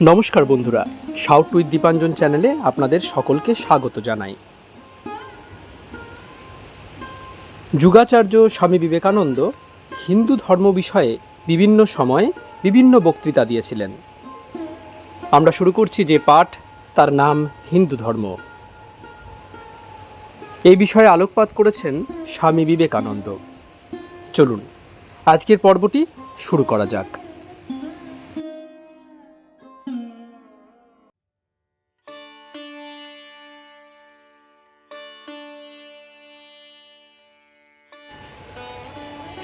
নমস্কার বন্ধুরা, shout with Dipanjan চ্যানেলে আপনাদের সকলকে স্বাগত জানাই। যুগাচার্য স্বামী বিবেকানন্দ হিন্দু ধর্ম বিষয়ে বিভিন্ন সময়ে বিভিন্ন বক্তৃতা দিয়েছিলেন। আমরা শুরু করছি যে পাঠ, তার নাম হিন্দু ধর্ম। এই বিষয়ে আলোকপাত করেছেন স্বামী বিবেকানন্দ। চলুন আজকের পর্বটি শুরু করা যাক।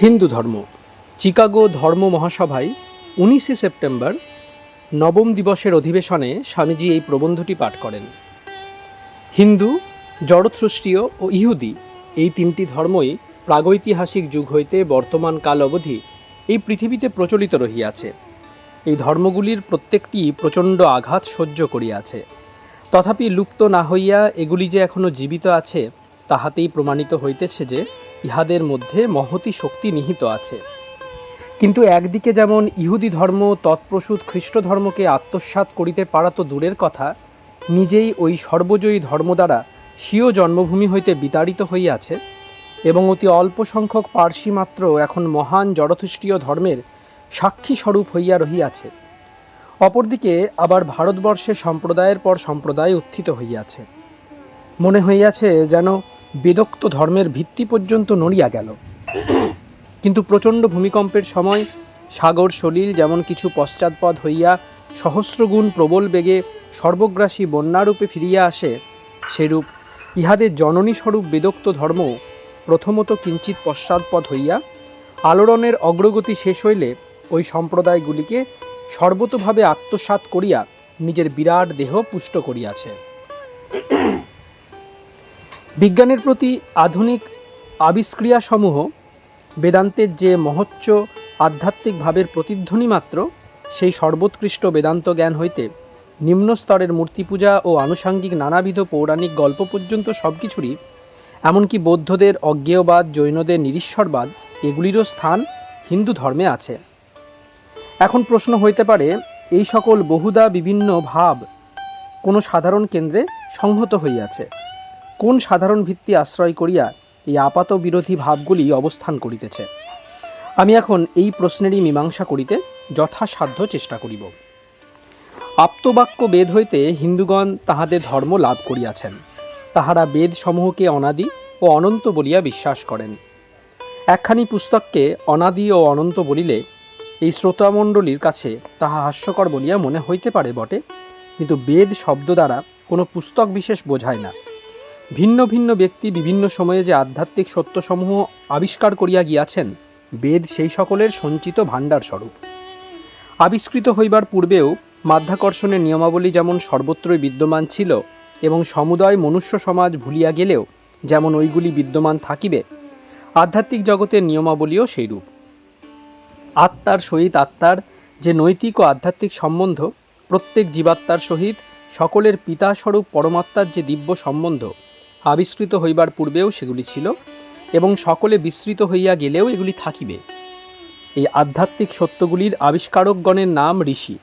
হিন্দু ধর্ম। চিকাগো ধর্ম মহাসভায় 19শে সেপ্টেম্বর নবম দিবসের অধিবেশনে স্বামীজি এই প্রবন্ধটি পাঠ করেন। হিন্দু, জড়থ্রষ্টীয় ও ইহুদি এই তিনটি ধর্মই প্রাগৈতিহাসিক যুগ হইতে বর্তমান কাল অবধি এই পৃথিবীতে প্রচলিত রহিয়াছে। এই ধর্মগুলির প্রত্যেকটি প্রচণ্ড আঘাত সহ্য করিয়াছে, তথাপি লুপ্ত না হইয়া এগুলি যে এখনও জীবিত আছে, তাহাতেই প্রমাণিত হইতেছে যে ইহাদের মধ্যে মহতী শক্তি নিহিত আছে। কিন্তু একদিকে যেমন ইহুদি ধর্ম তৎপ্রসূত খ্রিস্ট ধর্মকে আত্মসাৎ করিতে পারা তো দূরের কথা, নিজেই ওই সর্বজয়ী ধর্ম দ্বারা স্বীয় জন্মভূমি হইতে বিতাড়িত হইয়াছে, এবং অতি অল্প সংখ্যক পার্সি মাত্র এখন মহান জড়থৃষ্টীয় ধর্মের সাক্ষী স্বরূপ হইয়া রহিয়াছে। অপরদিকে আবার ভারতবর্ষে সম্প্রদায়ের পর সম্প্রদায় উত্থিত হইয়াছে। মনে হইয়াছে যেন বেদোক্ত ধর্মের ভিত্তি পর্যন্ত নড়িয়া গেল। কিন্তু প্রচণ্ড ভূমিকম্পের সময় সাগর সলিল যেমন কিছু পশ্চাৎপদ হইয়া সহস্রগুণ প্রবল বেগে সর্বগ্রাসী বন্যারূপে ফিরিয়া আসে, সেরূপ ইহাদের জননী স্বরূপ বেদোক্ত ধর্ম প্রথমত কিঞ্চিত পশ্চাৎপদ হইয়া আলোড়নের অগ্রগতি শেষ হইলে ওই সম্প্রদায়গুলিকে সর্বতোভাবে আত্মসাৎ করিয়া নিজের বিরাট দেহ পুষ্ট করিয়াছে। বিজ্ঞানের প্রতি আধুনিক আবিষ্ক্রিয়াসমূহ বেদান্তের যে মহোচ্চ আধ্যাত্মিক ভাবের প্রতিধ্বনি মাত্র, সেই সর্বোৎকৃষ্ট বেদান্ত জ্ঞান হইতে নিম্ন স্তরের মূর্তি পূজা ও আনুষাঙ্গিক নানাবিধ পৌরাণিক গল্প পর্যন্ত সব কিছুরই, এমনকি বৌদ্ধদের অজ্ঞেয়বাদ, জৈনদের নিরীশ্বরবাদ, এগুলিরও স্থান হিন্দু ধর্মে আছে। এখন প্রশ্ন হইতে পারে, এই সকল বহুধা বিভিন্ন ভাব কোনো সাধারণ কেন্দ্রে সংহত হইয়াছে। কোন সাধারণ ভিত্তি আশ্রয় করিয়া এই আপাত বিরোধী ভাবগুলি অবস্থান করিতেছে? আমি এখন এই প্রশ্নেরই মীমাংসা করিতে যথাসাধ্য চেষ্টা করিব। আপ্তবাক্য বেদ হইতে হিন্দুগণ তাহাদের ধর্ম লাভ করিয়াছেন। তাহারা বেদ সমূহকে অনাদি ও অনন্ত বলিয়া বিশ্বাস করেন। একখানি পুস্তককে অনাদি ও অনন্ত বলিলে এই শ্রোতামণ্ডলীর কাছে তাহা হাস্যকর বলিয়া মনে হইতে পারে বটে, কিন্তু বেদ শব্দ দ্বারা কোনো পুস্তক বিশেষ বোঝায় না। ভিন্ন ভিন্ন ব্যক্তি বিভিন্ন সময়ে যে আধ্যাত্মিক সত্যসমূহ আবিষ্কার করিয়া গিয়াছেন, বেদ সেই সকলের সঞ্চিত ভাণ্ডার স্বরূপ। আবিষ্কৃত হইবার পূর্বেও মাধ্যাকর্ষণের নিয়মাবলী যেমন সর্বত্রই বিদ্যমান ছিল, এবং সমুদয় মনুষ্য সমাজ ভুলিয়া গেলেও যেমন ওইগুলি বিদ্যমান থাকিবে, আধ্যাত্মিক জগতের নিয়মাবলীও সেইরূপ। আত্মার সহিত আত্মার যে নৈতিক ও আধ্যাত্মিক সম্বন্ধ, প্রত্যেক জীবাত্মার সহিত সকলের পিতাস্বরূপ পরমাত্মার যে দিব্য সম্বন্ধ, আবিষ্কৃত হইবার পূর্বেও সেগুলি ছিল, এবং সকলে বিস্মৃত হইয়া গেলেও এগুলি থাকিবে। এই আধ্যাত্মিক সত্যগুলির আবিষ্কারকগণের নাম ঋষি।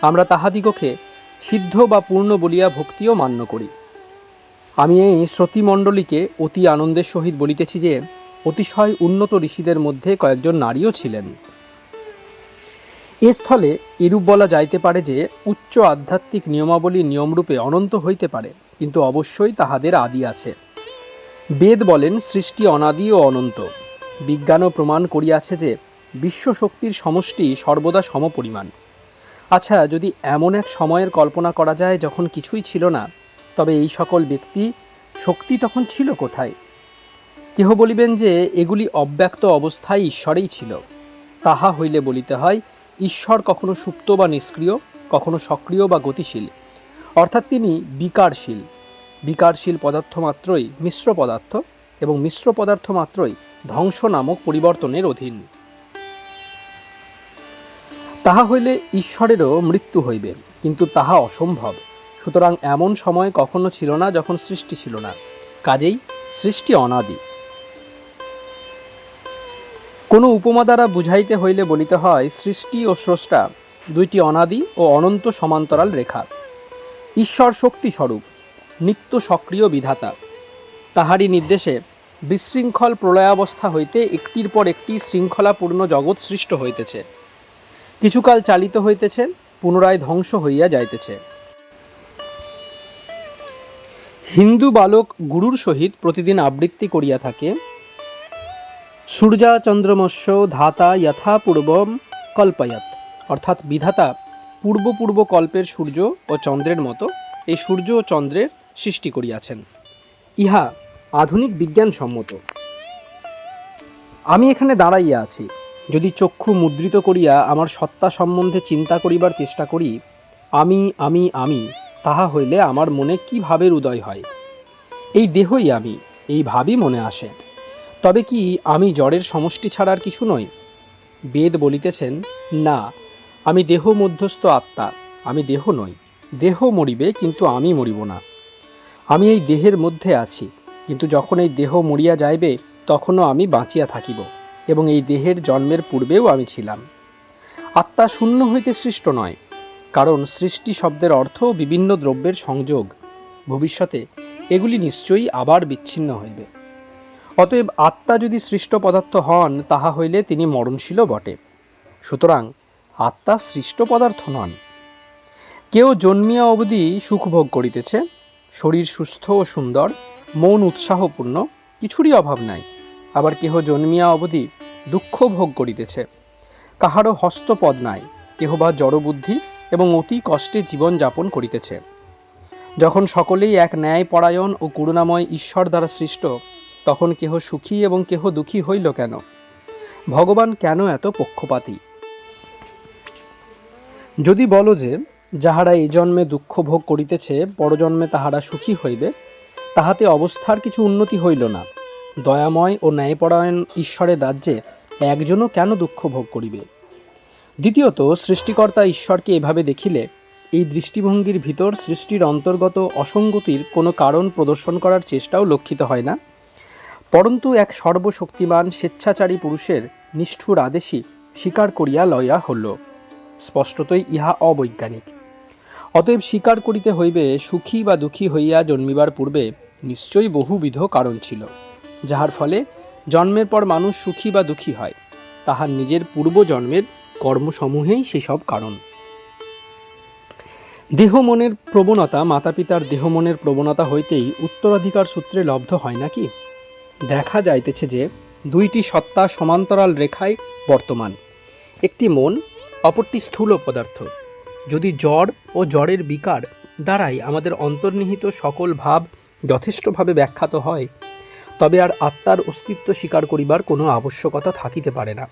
আমরা তাহাদিগকে সিদ্ধ বা পূর্ণ বলিয়া ভক্তিও মান্য করি। আমি এই শ্রোতিমণ্ডলীকে অতি আনন্দের সহিত বলিতেছি যে অতিশয় উন্নত ঋষিদের মধ্যে কয়েকজন নারীও ছিলেন। এ স্থলে এরূপ বলা যাইতে পারে যে উচ্চ আধ্যাত্মিক নিয়মাবলী নিয়মরূপে অনন্ত হইতে পারে, কিন্তু অবশ্যই তাহাদের আদি আছে। বেদ বলেন সৃষ্টি অনাদি ও অনন্ত। বিজ্ঞানও প্রমাণ করিয়াছে যে বিশ্বশক্তির সমষ্টি সর্বদা সমপরিমাণ। আচ্ছা, যদি এমন এক সময়ের কল্পনা করা যায় যখন কিছুই ছিল না, তবে এই সকল ব্যক্তি শক্তি তখন ছিল কোথায়? কেহ বলিবেন যে এগুলি অব্যক্ত অবস্থায় ঈশ্বরেই ছিল। তাহা হইলে বলিতে হয়, ঈশ্বর কখনো সুপ্ত বা নিষ্ক্রিয়, কখনো সক্রিয় বা গতিশীল, অর্থাৎ তিনি বিকারশীল। বিকারশীল পদার্থ মাত্রই মিশ্র পদার্থ, এবং মিশ্র পদার্থ মাত্রই ধ্বংস নামক পরিবর্তনের অধীন। তাহা হইলে ঈশ্বরেরও মৃত্যু হইবে, কিন্তু তাহা অসম্ভব। সুতরাং এমন সময় কখনো ছিল না যখন সৃষ্টি ছিল না, কাজেই সৃষ্টি অনাদি। কোনো উপমা দ্বারা বুঝাইতে হইলে বলিতে হয়, সৃষ্টি ও স্রষ্টা দুইটি অনাদি ও অনন্ত সমান্তরাল রেখা। ঈশ্বর শক্তিস্বরূপ, নিত্য সক্রিয় বিধাতা। তাহারই নির্দেশে বিশৃঙ্খল প্রলয়াবস্থা হইতে একটির পর একটি শৃঙ্খলাপূর্ণ জগৎ সৃষ্ট হইতেছে, কিছুকাল চালিত হইতেছে, পুনরায় ধ্বংস হইয়া যাইতেছে। হিন্দু বালক গুরুর সহিত প্রতিদিন আবৃত্তি করিয়া থাকে, সূর্যা চন্দ্রমস্য ধাতা যথা পূর্বম কল্পয়াত, অর্থাৎ বিধাতা পূর্ব পূর্ব কল্পের সূর্য ও চন্দ্রের মতো এই সূর্য ও চন্দ্রের সৃষ্টি করিয়াছেন। ইহা আধুনিক বিজ্ঞানসম্মত। আমি এখানে দাঁড়াইয়া আছি, যদি চক্ষু মুদ্রিত করিয়া আমার সত্তা সম্বন্ধে চিন্তা করিবার চেষ্টা করি, আমি আমি আমি, তাহা হইলে আমার মনে কি ভাবের উদয় হয়? এই দেহই আমি, এই ভাবই মনে আসে। তবে কি আমি জড়ের সমষ্টি ছাড়া আর কিছু নই? বেদ বলিতেছেন, না, আমি দেহ মধ্যস্থ আত্মা, আমি দেহ নই। দেহ মরিবে, কিন্তু আমি মরিব না। আমি এই দেহের মধ্যে আছি, কিন্তু যখন এই দেহ মরিয়া যাইবে তখনও আমি বাঁচিয়া থাকিব, এবং এই দেহের জন্মের পূর্বেও আমি ছিলাম। আত্মা শূন্য হইতে সৃষ্ট নয়, কারণ সৃষ্টি শব্দের অর্থ বিভিন্ন দ্রব্যের সংযোগ। ভবিষ্যতে এগুলি নিশ্চয়ই আবার বিচ্ছিন্ন হইবে। অতএব আত্মা যদি সৃষ্ট পদার্থ হন, তাহা হইলে তিনি মরণশীলও বটে। সুতরাং আত্মা সৃষ্ট পদার্থ নন। কেউ জন্মিয়া অবধি সুখ ভোগ করিতেছে, শরীর সুস্থ ও সুন্দর, মন উৎসাহপূর্ণ, কিছুরই অভাব নাই। আবার কেহ জন্মিয়া অবধি দুঃখ ভোগ করিতেছে, কাহারও হস্তপদ নাই, কেহ বা জড়বুদ্ধি এবং অতি কষ্টে জীবন যাপন করিতেছে। যখন সকলেই এক ন্যায়পরায়ণ ও করুণাময় ঈশ্বর দ্বারা সৃষ্ট, তখন কেহ সুখী এবং কেহ দুঃখী হইল কেন? ভগবান কেন এত পক্ষপাতী? যদি বলো যে যাহারা এই জন্মে দুঃখ ভোগ করিতেছে, পরজন্মে তাহারা সুখী হইবে, তাহাতে অবস্থার কিছু উন্নতি হইল না। দয়াময় ও ন্যায়পরায়ণ ঈশ্বরের রাজ্যে একজনও কেন দুঃখ ভোগ করিবে? দ্বিতীয়ত, সৃষ্টিকর্তা ঈশ্বরকে এভাবে দেখিলে এই দৃষ্টিভঙ্গির ভিতর সৃষ্টির অন্তর্গত অসঙ্গতির কোনো কারণ প্রদর্শন করার চেষ্টাও লক্ষিত হয় না, পরন্তু এক সর্বশক্তিমান স্বেচ্ছাচারী পুরুষের নিষ্ঠুর আদেশই স্বীকার করিয়া লইয়া হল। স্পষ্টতই ইহা অবৈজ্ঞানিক। অতএব স্বীকার করিতে হইবে, সুখী বা দুঃখী হইয়া জন্মিবার পূর্বে নিশ্চয়ই বহুবিধ কারণ ছিল, যাহার ফলে জন্মের পর মানুষ সুখী বা দুঃখী হয়। তাহার নিজের পূর্বজন্মের কর্মসমূহেই সেসব কারণ। দেহ মনের প্রবণতা মাতা পিতার দেহ মনের প্রবণতা হইতেই উত্তরাধিকার সূত্রে লব্ধ হয় নাকি? দেখা যাইতেছে যে দুইটি সত্তা সমান্তরাল রেখায় বর্তমান, একটি মন, অপরটি স্থূল পদার্থ। যদি জড় ও জড়ের বিকার দ্বারাই আমাদের অন্তর্নিহিত সকল ভাব যথেষ্টভাবে ব্যাখ্যাত হয়, তবে আর আত্মার অস্তিত্ব স্বীকার করিবার কোনো আবশ্যকতা থাকিতে পারে না।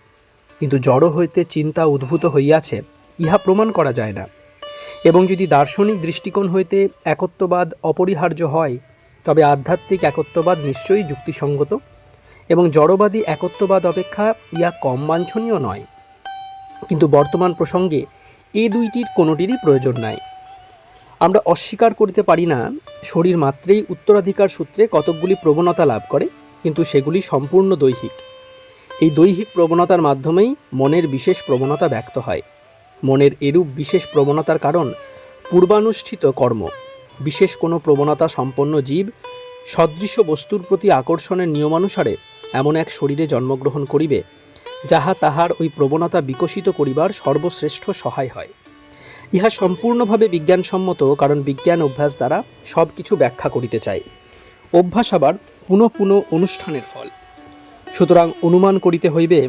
কিন্তু জড় হইতে চিন্তা উদ্ভূত হইয়াছে, ইহা প্রমাণ করা যায় না। এবং যদি দার্শনিক দৃষ্টিকোণ হইতে একত্ববাদ অপরিহার্য হয়, তবে আধ্যাত্মিক একত্ববাদ নিশ্চয়ই যুক্তিসঙ্গত, এবং জড়বাদী একত্ববাদ অপেক্ষা ইহা কম বাঞ্ছনীয় নয়। কিন্তু বর্তমান প্রসঙ্গে এই দুইটির কোনোটিরই প্রয়োজন নাই। আমরা অস্বীকার করিতে পারি না, শরীর মাত্রেই উত্তরাধিকার সূত্রে কতকগুলি প্রবণতা লাভ করে, কিন্তু সেগুলি সম্পূর্ণ দৈহিক। এই দৈহিক প্রবণতার মাধ্যমেই মনের বিশেষ প্রবণতা ব্যক্ত হয়। মনের এরূপ বিশেষ প্রবণতার কারণ পূর্বানুষ্ঠিত কর্ম। বিশেষ কোনো প্রবণতা সম্পন্ন জীব সদৃশ বস্তুর প্রতি আকর্ষণের নিয়মানুসারে এমন এক শরীরে জন্মগ্রহণ করিবে, যাহা তাহার ওই প্রবণতা বিকশিত করিবার সর্বশ্রেষ্ঠ সহায় হয়। ইহা সম্পূর্ণভাবে বিজ্ঞানসম্মত, কারণ বিজ্ঞান অভ্যাস দ্বারা সব কিছু ব্যাখ্যা করিতে চায়। অভ্যাস আবার পুনঃ পুনঃ অনুষ্ঠানের ফল। সুতরাং অনুমান করিতে হইবে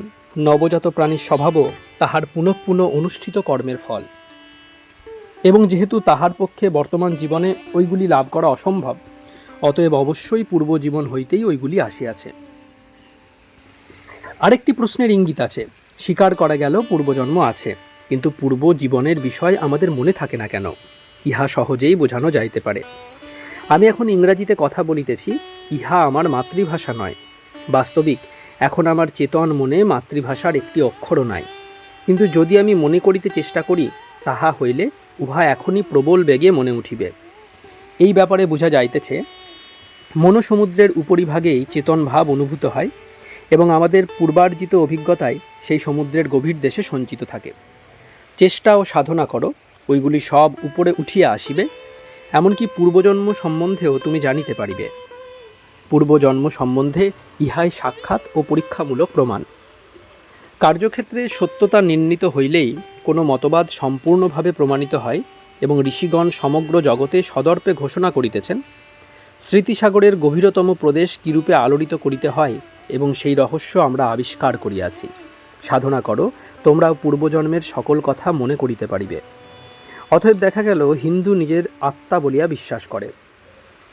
নবজাত প্রাণীর স্বভাবও তাহার পুনঃ পুনঃ অনুষ্ঠিত কর্মের ফল, এবং যেহেতু তাহার পক্ষে বর্তমান জীবনে ওইগুলি লাভ করা অসম্ভব, অতএব অবশ্যই পূর্বজীবন হইতেই ওইগুলি আসিয়াছে। আরেকটি প্রশ্নের ইঙ্গিত আছে। স্বীকার করা গেল পূর্বজন্ম আছে, কিন্তু পূর্ব জীবনের বিষয় আমাদের মনে থাকে না কেন? ইহা সহজেই বোঝানো যাইতে পারে। আমি এখন ইংরাজিতে কথা বলিতেছি, ইহা আমার মাতৃভাষা নয়। বাস্তবিক এখন আমার চেতন মনে মাতৃভাষার একটি অক্ষরও নাই। কিন্তু যদি আমি মনে করিতে চেষ্টা করি, তাহা হইলে উহা এখনই প্রবল বেগে মনে উঠিবে। এই ব্যাপারে বোঝা যাইতেছে, মনোসমুদ্রের উপরিভাগেই চেতন ভাব অনুভূত হয়, এবং আমাদের পূর্বার্জিত অভিজ্ঞতায় সেই সমুদ্রের গভীর দেশে সঞ্চিত থাকে। চেষ্টা ও সাধনা করো, ওইগুলি সব উপরে উঠিয়া আসিবে। এমনকি পূর্বজন্ম সম্বন্ধেও তুমি জানিতে পারিবে। পূর্বজন্ম সম্বন্ধে ইহাই সাক্ষাৎ ও পরীক্ষামূলক প্রমাণ। কার্যক্ষেত্রে সত্যতা নির্ণীত হইলেই কোনো মতবাদ সম্পূর্ণভাবে প্রমাণিত হয় এবং ঋষিগণ সমগ্র জগতে সদর্পে ঘোষণা করিতেছেন স্মৃতিসাগরের গভীরতম প্রদেশ কিরূপে আলোড়িত করিতে হয় এবং সেই রহস্য আমরা আবিষ্কার করিয়াছি। সাধনা করো, তোমরাও পূর্বজন্মের সকল কথা মনে করিতে পারিবে। অতএব দেখা গেল হিন্দু নিজের আত্মা বলিয়া বিশ্বাস করে।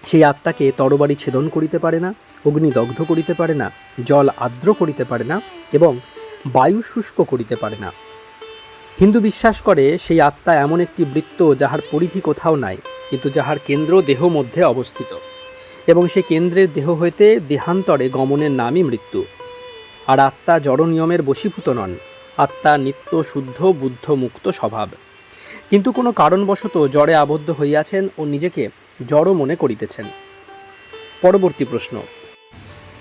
সেই আত্মাকে তরবারি ছেদন করিতে পারে না, অগ্নিদগ্ধ করিতে পারে না, জল আর্দ্র করিতে পারে না এবং বায়ু শুষ্ক করিতে পারে না। হিন্দু বিশ্বাস করে সেই আত্মা এমন একটি বৃত্ত যাহার পরিধি কোথাও নাই, কিন্তু যাহার কেন্দ্র দেহ মধ্যে অবস্থিত, এবং সে কেন্দ্রের দেহ হইতে দেহান্তরে গমনের নামই মৃত্যু। আর আত্মা জড় নিয়মের বশীভূত নন। আত্মা নিত্য শুদ্ধ বুদ্ধ মুক্ত স্বভাব, কিন্তু কোনো কারণবশত জড়ে আবদ্ধ হইয়াছেন ও নিজেকে জড় মনে করিতেছেন। পরবর্তী প্রশ্ন,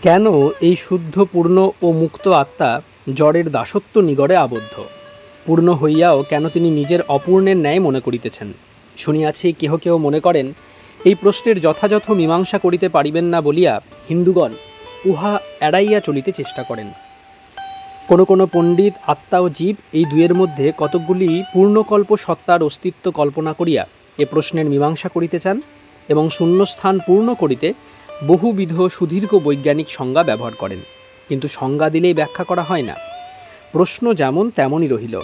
কেন এই শুদ্ধ পূর্ণ ও মুক্ত আত্মা জড়ের দাসত্ব নিগড়ে আবদ্ধ? পূর্ণ হইয়াও কেন তিনি নিজের অপূর্ণের ন্যায় মনে করিতেছেন? শুনিয়াছি কেহ কেহ মনে করেন এই প্রশ্নের যথাযথ মীমাংসা করিতে পারিবেন না বলিয়া হিন্দুগণ উহা এড়াইয়া চলিতে চেষ্টা করেন। কোনো কোনো পণ্ডিত আত্মা ও জীব এই দুয়ের মধ্যে কতকগুলি পূর্ণকল্প সত্তার অস্তিত্ব কল্পনা করিয়া এ প্রশ্নের মীমাংসা করিতে চান এবং শূন্যস্থান পূর্ণ করিতে বহুবিধ সুদীর্ঘ বৈজ্ঞানিক সংজ্ঞা ব্যবহার করেন, কিন্তু সংজ্ঞা দিলেই ব্যাখ্যা করা হয় না। প্রশ্ন যেমন তেমনই রহিল।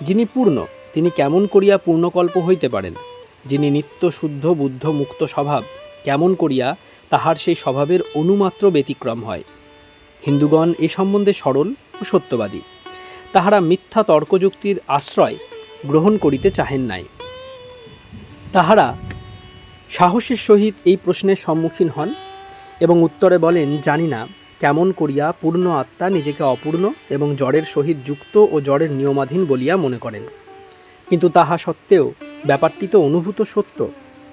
যিনি পূর্ণ তিনি কেমন করিয়া পূর্ণকল্প হইতে পারেন? যিনি নিত্য শুদ্ধ বুদ্ধ মুক্ত স্বভাব, কেমন করিয়া তাহার সেই স্বভাবের অনুমাত্র ব্যতিক্রম হয়? হিন্দুগণ এ সম্বন্ধে সরল ও সত্যবাদী। তাহারা মিথ্যা তর্কযুক্তির আশ্রয় গ্রহণ করিতে চাহেন নাই। তাহারা সাহসের সহিত এই প্রশ্নের সম্মুখীন হন এবং উত্তরে বলেন, জানি না কেমন করিয়া পূর্ণ আত্মা নিজেকে অপূর্ণ এবং জড়ের সহিত যুক্ত ও জড়ের নিয়মাধীন বলিয়া মনে করেন। কিন্তু তাহা সত্ত্বেও ব্যাপারটি তো অনুভূত সত্য।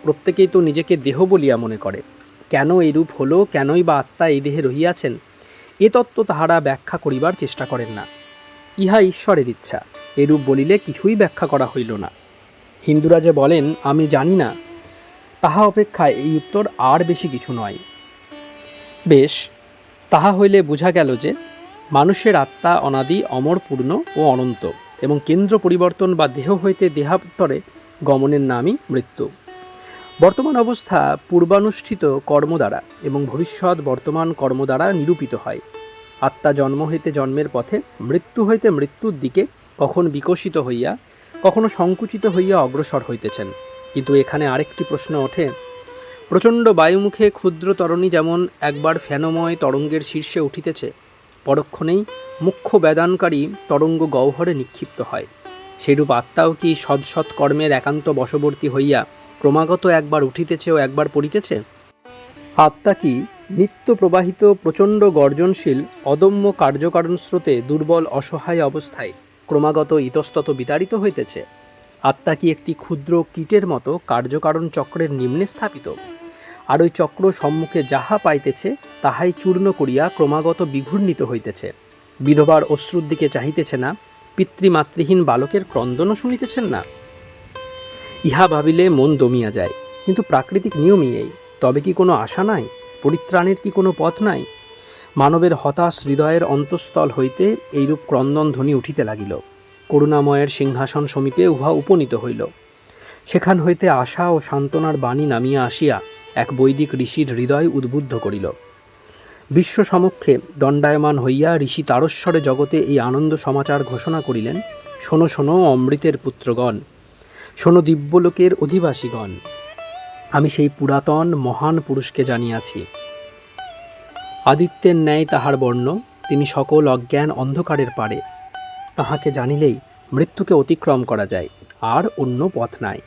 প্রত্যেকেই তো নিজেকে দেহ বলিয়া মনে করে। কেন এইরূপ হলো, কেনই বা আত্মা এই দেহে রহিয়াছেন, এ তত্ত্ব তাহারা ব্যাখ্যা করিবার চেষ্টা করেন না। ইহা ঈশ্বরের ইচ্ছা, এরূপ বলিলে কিছুই ব্যাখ্যা করা হইল না। হিন্দুরা যে বলেন আমি জানি না, তাহা অপেক্ষা এই উত্তর আর বেশি কিছু নয়। বেশ, তাহা হইলে বোঝা গেল যে মানুষের আত্মা অনাদি, অমর, পূর্ণ ও অনন্ত এবং কেন্দ্র পরিবর্তন বা দেহ হইতে দেহান্তরে গমনের নামই মৃত্যু। বর্তমান অবস্থা পূর্বানুষ্ঠিত কর্ম দ্বারা এবং ভবিষ্যৎ বর্তমান কর্ম দ্বারা নিরূপিত হয়। আত্মা জন্ম হইতে জন্মের পথে, মৃত্যু হইতে মৃত্যুর দিকে কখন বিকশিত হইয়া, কখনো সংকুচিত হইয়া অগ্রসর হইতেছেন। কিন্তু এখানে আরেকটি প্রশ্ন ওঠে, প্রচণ্ড বায়ুমুখে ক্ষুদ্র তরণী যেমন একবার ফেনময় তরঙ্গের শীর্ষে উঠিতেছে, পরক্ষণেই মুখ্য বেদানকারী তরঙ্গ গহ্বরে নিক্ষিপ্ত হয়, সেইরূপ আত্মাও কি সৎ কর্মের একান্ত বশবর্তী হইয়া ক্রমাগত একবার উঠিতেছে ও একবার পড়িতেছে? আত্মা কি নিত্য প্রবাহিত প্রচণ্ড গর্জনশীল অদম্য কার্যকারণ স্রোতে দুর্বল অসহায় অবস্থায় ক্রমাগত ইতস্তত বিতাড়িত হইতেছে? আত্মা কি একটি ক্ষুদ্র কীটের মতো কার্যকারণ চক্রের নিম্নে স্থাপিত, আর ওই চক্র সম্মুখে যাহা পাইতেছে তাহাই চূর্ণ করিয়া ক্রমাগত বিঘূর্ণিত হইতেছে? বিধবার অশ্রুর দিকে চাহিতেছে না, পিতৃমাতৃহীন বালকের ক্রন্দনও শুনিতেছেন না? ইহা ভাবিলে মন দমিয়া যায়। কিন্তু প্রাকৃতিক নিয়মই এই। তবে কি কোনো আশা নাই? পরিত্রাণের কি কোনো পথ নাই? মানবের হতাশ হৃদয়ের অন্তঃস্থল হইতে এইরূপ ক্রন্দন ধ্বনি উঠিতে লাগিল। করুণাময়ের সিংহাসন সমীপে উহা উপনীত হইল। সেখান হইতে আশা ও সান্ত্বনার বাণী নামিয়া আসিয়া এক বৈদিক ঋষির হৃদয় উদ্বুদ্ধ করিল। বিশ্ব সমক্ষে দণ্ডায়মান হইয়া ঋষি তারস্বরে জগতে এই আনন্দ সমাচার ঘোষণা করিলেন, শোনো শোনো অমৃতের পুত্রগণ, শোনো দিব্যলোকের অধিবাসীগণ, আমি সেই পুরাতন মহান পুরুষকে জানিয়াছি। আদিত্যের ন্যায় তাহার বর্ণ, তিনি সকল অজ্ঞান অন্ধকারের পারে। তাহাকে জানিলেই মৃত্যুকে অতিক্রম করা যায়, আর অন্য পথ নাই।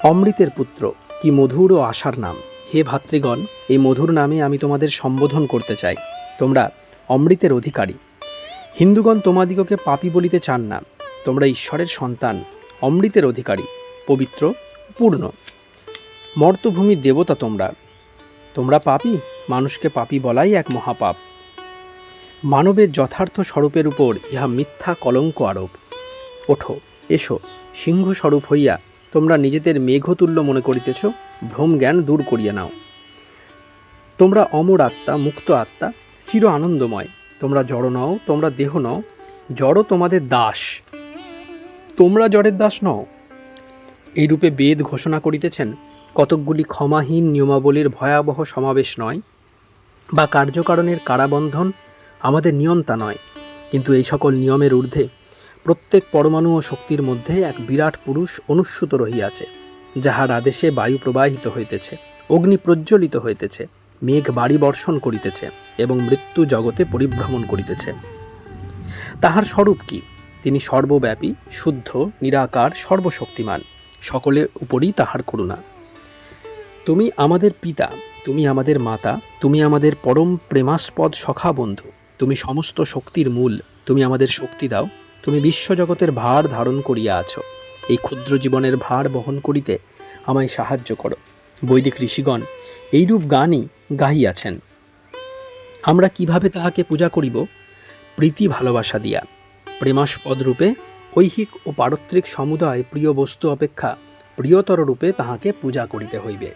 অমৃতের পুত্র, কি মধুর ও আশার নাম! হে ভাতৃগণ, এই মধুর নামে আমি তোমাদের সম্বোধন করতে চাই। তোমরা অমৃতের অধিকারী। হিন্দুগণ তোমাদিগকে পাপী বলিতে চান না। তোমরা ঈশ্বরের সন্তান, অমৃতের অধিকারী, পবিত্র, পূর্ণ। মর্তভূমির দেবতা তোমরা। তোমরা পাপী, মানুষকে পাপী বলাই এক মহাপাপ। মানবের যথার্থ স্বরূপের উপর ইহা মিথ্যা কলঙ্ক আরোপ। ওঠো, এসো, সিংহস্বরূপ হইয়া তোমরা নিজেদের মেঘতুল্য মনে করিতেছ, ভ্রম জ্ঞান দূর করিয়া নাও। তোমরা অমর আত্মা, মুক্ত আত্মা, চির আনন্দময়। তোমরা জড় নও, তোমরা দেহ নও, জড় তোমাদের দাস, তোমরা জড়ের দাস নও। এইরূপে বেদ ঘোষণা করিতেছেন কতকগুলি ক্ষমাহীন নিয়মাবলীর ভয়াবহ সমাবেশ নয়, বা কার্যকারণের কারাবন্ধন আমাদের নিয়ন্তা নয়, কিন্তু এই সকল নিয়মের ঊর্ধ্বে প্রত্যেক পরমাণু ও শক্তির মধ্যে এক বিরাট পুরুষ অনুস্যূত রহিয়াছে, যাহার আদেশে বায়ু প্রবাহিত হইতেছে, অগ্নি প্রজ্বলিত হইতেছে, মেঘ বাড়ি বর্ষণ করিতেছে এবং মৃত্যু জগতে পরিভ্রমণ করিতেছে। তাহার স্বরূপ কি? তিনি সর্বব্যাপী, শুদ্ধ, নিরাকার, সর্বশক্তিমান, সকলের উপরই তাহার করুণা। তুমি আমাদের পিতা, তুমি আমাদের মাতা, তুমি আমাদের পরম প্রেমাস্পদ সখা বন্ধু, তুমি সমস্ত শক্তির মূল, তুমি আমাদের শক্তি দাও, তুমি বিশ্বজগতের ভার ধারণ করিয়া আছো, এই ক্ষুদ্র জীবনের ভার বহন করিতে আমায় সাহায্য করো। বৈদিক ঋষিগণ এইরূপ গানই গাহিয়াছেন। আমরা কিভাবে তাহাকে পূজা করিব? প্রীতি ভালোবাসা দিয়া, প্রেমাস্পদ রূপে ঐহিক ও পারত্রিক সমুদায় প্রিয় বস্তু অপেক্ষা প্রিয়তর রূপে তাহাকে পূজা করিতে হইবে।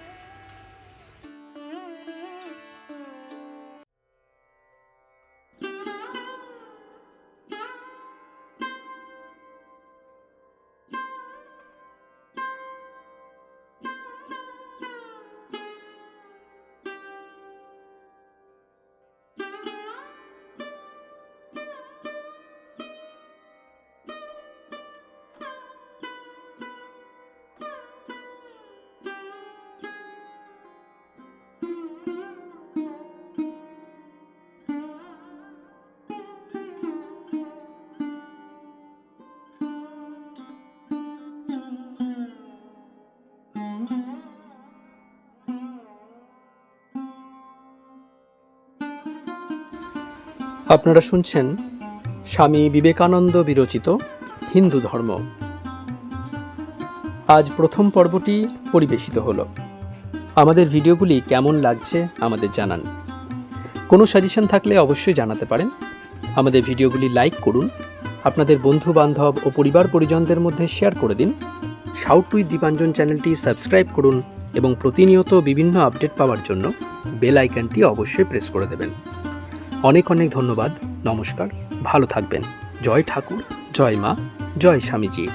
আপনারা শুনছেন স্বামী বিবেকানন্দ বিরচিত হিন্দু ধর্ম। আজ প্রথম পর্বটি পরিবেশিত হলো। আমাদের ভিডিওগুলি কেমন লাগছে আমাদের জানান। কোনো সাজেশন থাকলে অবশ্যই জানাতে পারেন। আমাদের ভিডিওগুলি লাইক করুন, আপনাদের বন্ধু বান্ধব ও পরিবার পরিজনদের মধ্যে শেয়ার করে দিন। শাউট উইথ দীপাঞ্জন চ্যানেলটি সাবস্ক্রাইব করুন এবং প্রতিনিয়ত বিভিন্ন আপডেট পাওয়ার জন্য বেল আইকনটি অবশ্যই প্রেস করে দেবেন। অনেক অনেক ধন্যবাদ। নমস্কার, ভালো থাকবেন। জয় ঠাকুর, জয় মা, জয় স্বামীজি।